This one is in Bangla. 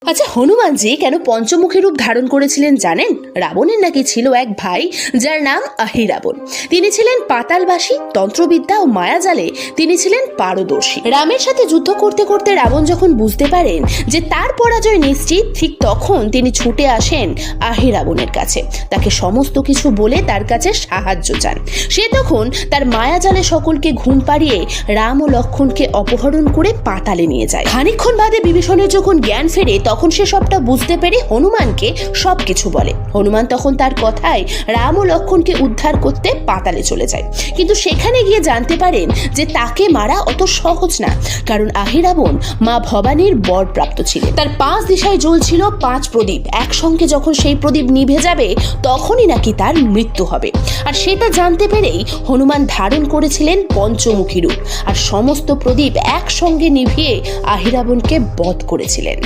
আচ্ছা, হনুমানজি কেন পঞ্চমুখী রূপ ধারণ করেছিলেন জানেন? রাবণের নাকি ছিল এক ভাই যার নাম আহিরাবণ। তিনি ছিলেন পাতালবাসী, তন্ত্রবিদ্যা ও মায়াজালে তিনি ছিলেন পারদর্শী। রামের সাথে যুদ্ধ করতে করতে রাবণ যখন বুঝতে পারেন যে তার পরাজয় নিশ্চিত, ঠিক তখন তিনি ছুটে আসেন আহিরাবণের কাছে, তাকে সমস্ত কিছু বলে তার কাছে সাহায্য চান। সে তখন তার মায়াজালে সকলকে ঘুম পাড়িয়ে রাম ও লক্ষ্মণকে অপহরণ করে পাতালে নিয়ে যায়। খানিকক্ষণ বাদে বিভীষণের যখন জ্ঞান ফেরে, তখন সে সবটা বুঝতে পেরে হনুমানকে সবকিছু বলে। হনুমান তখন তার কথায় রাম ও লক্ষ্মণকে উদ্ধার করতে পাতালে চলে যায়, কিন্তু সেখানে গিয়ে জানতে পারেন যে তাকে মারা অত সহজ না, কারণ আহিরাবণ মা ভবানীর বর প্রাপ্ত ছিলেন। তার 5 দিশায় জ্বলছিল 5 প্রদীপ, একসঙ্গে যখন সেই প্রদীপ নিভে যাবে তখনই নাকি তার মৃত্যু হবে। আর সেটা জানতে পেরেই হনুমান ধারণ করেছিলেন পঞ্চমুখী রূপ, আর সমস্ত প্রদীপ একসঙ্গে নিভিয়ে আহিরাবণকে বধ করেছিলেন।